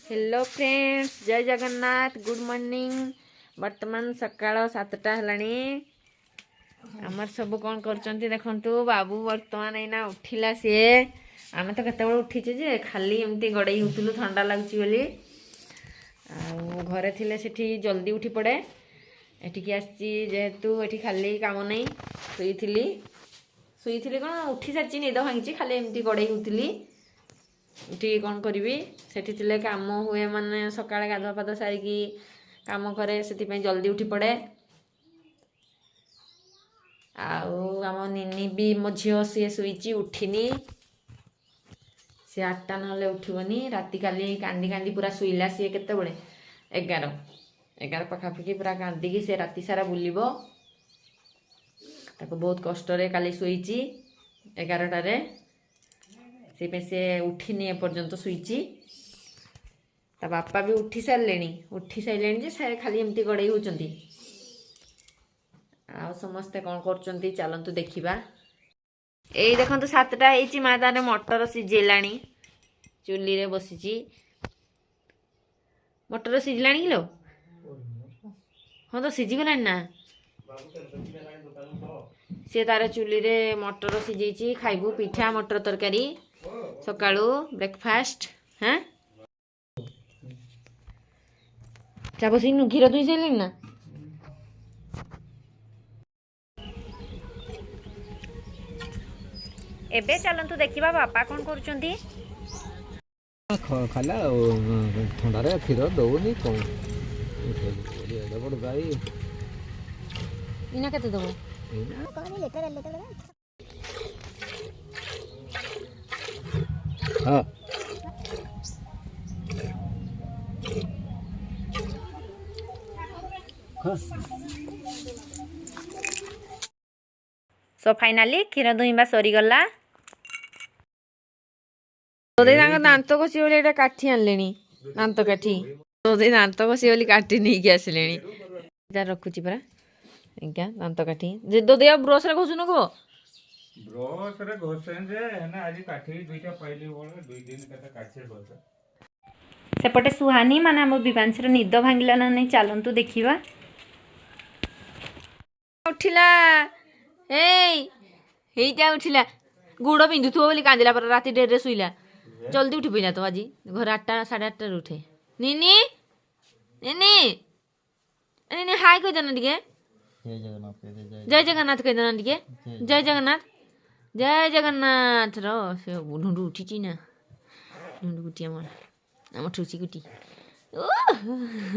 Hello friends, जय Jagannath. Good morning. वर्तमान सकाळ 7टा हेलाणी। आमर सब कौन करचंती देखंतु। बाबू वर्तमान एना उठिला सी। आम तो केत उठीचे जे खाली एमती गड़े होतलु ठंडा लगुच बोली। घरे थिले सेठी जल्दी उठी पड़े। एठिकी आसी जेहेतु एठी खाली काम नहीं शुई कौन उठी सारी निद भांगी खाली एमती गड़े होतली। उठी कौन करी सेठी थिले काम हुए माने सकाळे गाधुआ पाधुआ सारिकी काम करे से जल्दी उठी पड़े। आम निनी भी मो झील सी शुई उठिनी। सी 8टा ना उठबनी। राति काली कांदी कांदी पूरा शुइला सी केते 11 पाखापाखि पूरा कांदी से राति सारा बुलिब। ताको बहुत कष्ट रे काली शुई 11टारे से उठिनी एपर्यंत शुई। ता बापा भी उठी सारे जे से खाली एमती गड़े होचंती। आ समस्ते कौन करचंती चलंतु देखिबा। एई देखंतु 7टा हेची मा तारे मटर सिझेलाणी। चुली रे बसीची मटर सिझलाणी किलो। हाँ तो सिझी गलानी ना। सी तार चुली रे मटर सिझेची। खाइबू पिठा मटर तरकारी सकाळू ब्रेकफास्ट। हाँ चा बसिनु क्षीर दुई साइलेनी ना। एबे चलंतु देखिबा बापा कौन करूचंती। खाला ठंडारे क्षीर दौनी कौन एडे बड़ गाई इना केते दबो हां सो फाइनाली क्षीर दुईबा सरी गला। तोदे दांत कषि बोली एटा काठी आनलेनी। दांत काठी तोदे दांत कषि बोली काठी नहीं के आसलेनी। जा रखुची परा एका दांत काठी जे दोदे ब्रश रे घसुन को ब्रश रे घसेन जे ना आज काठी दुईटा पाइली बोले 2 दिन कते काठी घसे। सेपटे सुहानी माने हम बिबांशी निद भांगिला ना नहीं चलंतु देखिबा। उठिला हेईटा उठिला गुड़ पिंधुथुओ बोली कांदिला पर राति डेर रे सुइला। जल्दी उठी पइला तो आज घर 8टा 8:30 रे उठे। निनी निनी निनी हाय कह देना टिके। जय जगन्नाथ कह देना टिके। जय जगन्नाथ जय जगन्नाथ रो से ढुंडू उठी ना। ढुंडू गुटी आम ठुची गुटी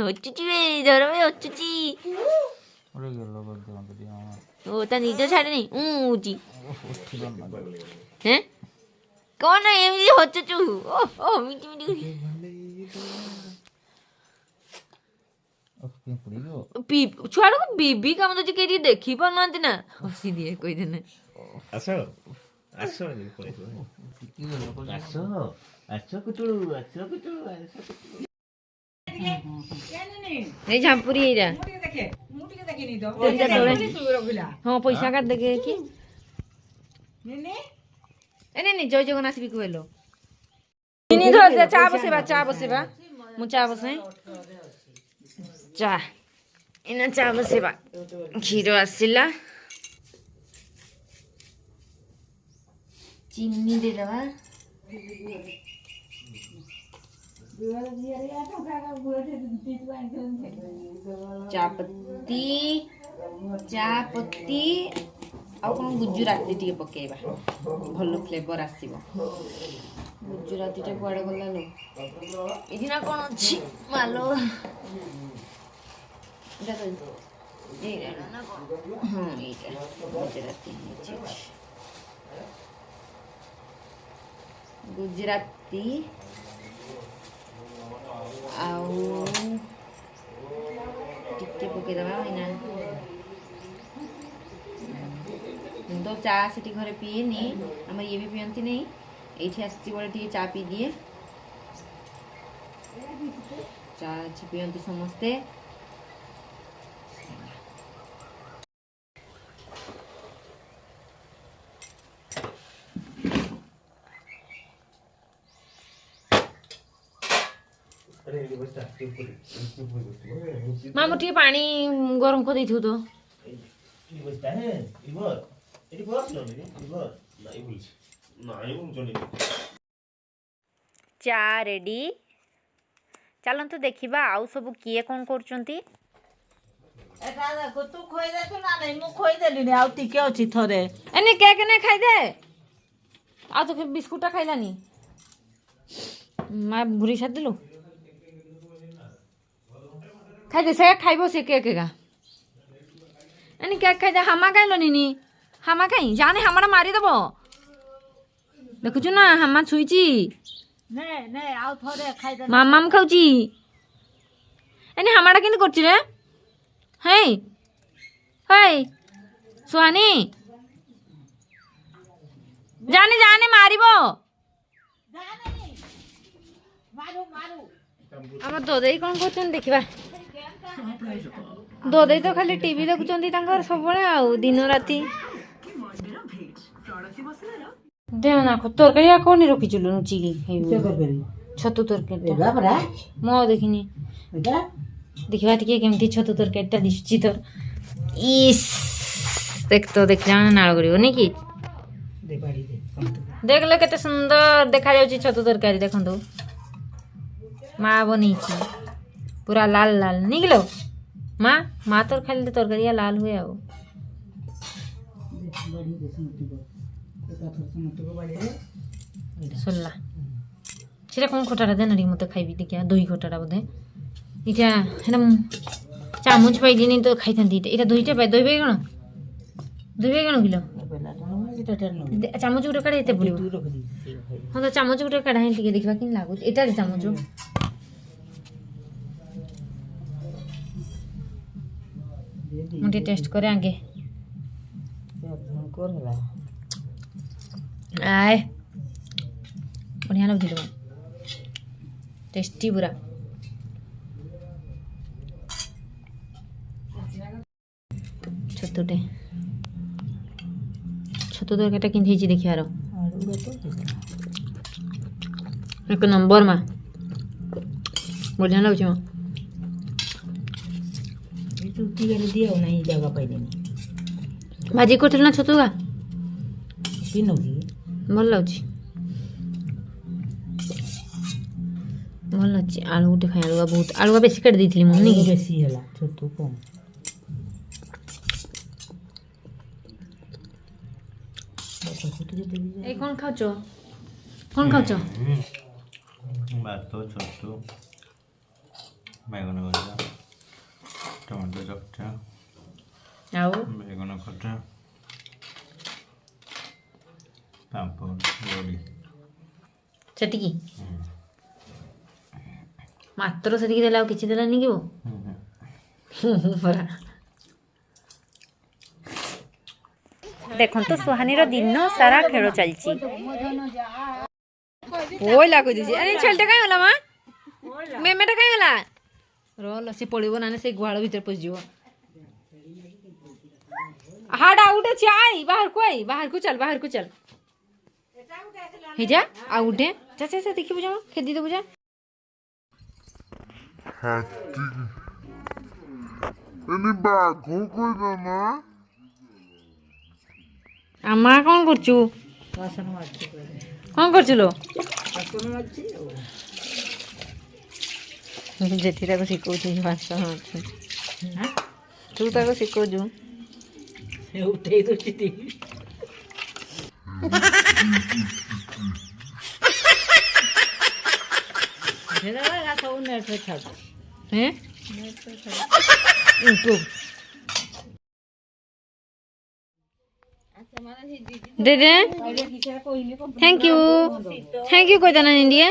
अचुची वे धर वे अचुची ओ ता निज छाड़े नहीं ऊची हैं कौन एमती हचुचु ओ मिटी मिटी छुआ को बीबी काम तो के देखी पाना ना हसी दिए कोई दिन आसो आसो आसो आसो कुटुळू नहीं झांपुरी एरा हाँ पैसा का देखे कि नहीं जय जगन्नाथ भी कहलो इनी धर चा बसेबा मु चा बसे चा इना चा बसेबा क्षीर आसिला चीनी दे दवा चापत्ती आ गुजराती टी पकेबा भल फ्लेवर आसीबो। गुजराती टा कुआडे गला लो इदि ना कोन अछि मालो देखो ए ना कोन हां एटा गुजराती गुजराती आउ टिके पके दबा इना तो चा से घरे पीएनी आम ये भी पियंती नहीं एठी आसी बड़े टी चा पी दिए चा पियंती समस्ते। माँ मुझे पानी गरम कर दी थी तो चा रेडी चलतु देखा आउ सब किए कौन कर तू खोई दे ना नहीं मु खोई देली आ टिके अछि थरे एने केक ने खाई दे आ तो बिस्कुटा खाइलानी माँ भूरी छाड़ दिलु खाई दे से खाइबो से केक का एने केक खाई दे हामा खाइलो नी हामा खाई जाने हमारा मारी देबो देखुछु ना हामा छुईची ने ने आ थरे खाई दे मामाम खाउची एने हमारा किंतु करछि रे हे हे सुहानी जाने जाने मारिबो मारू मारू हम दोदेई कौन करछन देखिबा दोदेई तो खाली टीवी देखुचंदी तांकर सब बळे आ दिन राती देना को तरकारी आ कोनी रखि चलु नुची की छतु तरकारी बाबरा मो देखिनी देखिबा टिके केमती छतु तरकारी ता दिसची तर इस देख तो देख जाना नाळ करियो नै की दे बाड़ी दे देख ले केते सुंदर देखा जाउची छतु तरकारी देखंतु माँ बनीची पूरा लाल लाल निकलो माँ माँ तो खाली तरकारिया लाल हुए आओ बाड़ी दे समति को समति को बाड़ी दे सुनला सेटा कौन खटाटा दे नडी मते खाइबी देखिया दही खटाटा बोधे इटा हेना चामच पाइलिनी तो खाइथांती इटा दहीटा पाइ दही बाइगण किलो बेला तो जेटा टर न चामच गुटे काढे एते पड़िबो तू रख दी हाँ तो चामच गुटे काढा हे टिके देखिबा किन लागु एटा चामच मुझे टेस्ट करे आगे कर होला आए बढ़िया लग दिलो टेस्टी पूरा छतुटे छतु तरकारीटा किन ହେଇଛି ଦେଖିବାର आलू का तो एक नंबर मा बढ़िया लाଗୁଛି मा तू की कर दिया नहीं जगह पाइले भाजी करथिल ना छतु का तीन होगी ଭଲ ଲାଗୁଛି ଭଲ ଲାଗୁଛି ଆଳୁ ଗୋଟେ ଖାଇ ଆଳୁଆ ବହୁତ ଆଳୁଆ ବେଶୀ କାଟି ଦେଇଥିଲି ମୁଁ ନାଇଁ बेसी होला छोटू कम এই কোন খাওছো কোন খাওছো ଭାତ ଛତୁ ବାଇଗଣ ଭଜା ଟମାଟୋ ଚକଟା ଆଉ ବାଇଗଣ ଖଟା ପାମ୍ପଡ଼ ବଡ଼ି ସେତିକି ମାତ୍ର ସେତିକି ଦେଲା ଆଉ କିଛି ଦେଲାନି କି ପରା ଦେଖନ୍ତୁ ସୁହାନୀର ଦିନ ସାରା ଖେଳ ଚାଲିଛି ওই লাগু দিছি আরে ছেলেটা কাই হলা মা মেমেটা কাই হলা রল সে পড়িব না সেই গুহাଳ ভিতর পশিଯିବ हाड आउट আছে আই বাহির কো চল হে যা আউটে চা চা দেখিব যা খেদি দেব যা এনে বাঘ কইবা মা আমা কোন করছু वासन मारती কোন করছিলো वासन मारती जेठी ताको शिकौछु भाषा मारछु तू ताको शिकौछु हे उठे तो चिती जेदा गा तो नेट पे छाड़ हैं नेट पे छाड़ YouTube they they thank you कोई देना इंडिया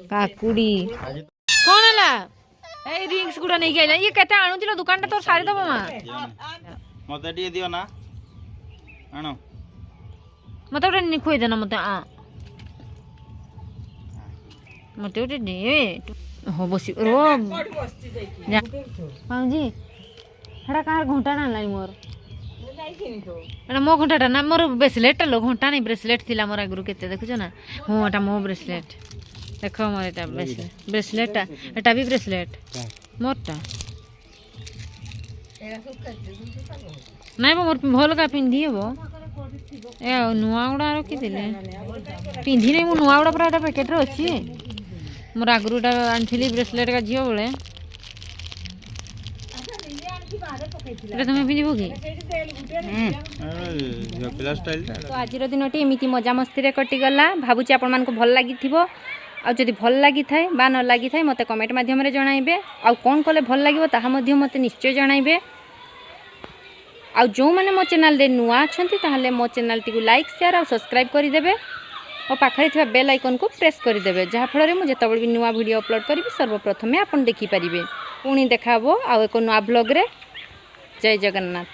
काकुली कौन हला ए रिंग्स गुडा नहीं गइला ये केते आणु दिलो दुकान ता तोर सारी दबो मा मते टिके दियो ना आनो मते उठे नि खोइ देना मते आ मते उठे दे हो बस रो पाऊजी हेटा कहाँ घंटा ना आनलानी मोर एटा मो घंटाटा ना मोर ब्रेसलेट लो घंटा नहीं ब्रेसलेट थिला मोर आगुरु केते देखुछ ना हो एटा मो ब्रेसलेट देखो मोर एटा ब्रेसलेट एटा भी ब्रेसलेट मोरटा नहीं मोर भल का पिंधि हेबो ए नुआ गुड़ा रखी दिले पिंधि नहीं मु नुआ गुड़ा पूरा एटा पैकेट रे अछि मोर आगुरुटा आनथिली ब्रेसलेट का झियो बेले एटा तुम पिंधिबो कि तो आज दिनटी एमती मजा मस्ती कटि गला भावुची आपण मानक भल लागि थिबो आ जदि भल लागि थाए बा न लागि थाए मते कमेंट माध्यम रे जणाइबे आ कोन कले भल लागिवो ताहा मध्य मते निश्चय जणाइबे आ जो माने मो चैनल रे नुआ अछंती ताहले मो चैनल टी को लाइक शेयर और सब्सक्राइब करि देबे और पाखरे थिबा बेल आइकन को प्रेस करि देबे जहा फल रे मु जेतबेल भी नुआ वीडियो अपलोड करिबी सर्वप्रथमे आपण देखि परिबे पुणी देखाबो आ एको नुआ ब्लॉग रे जय जगन्नाथ।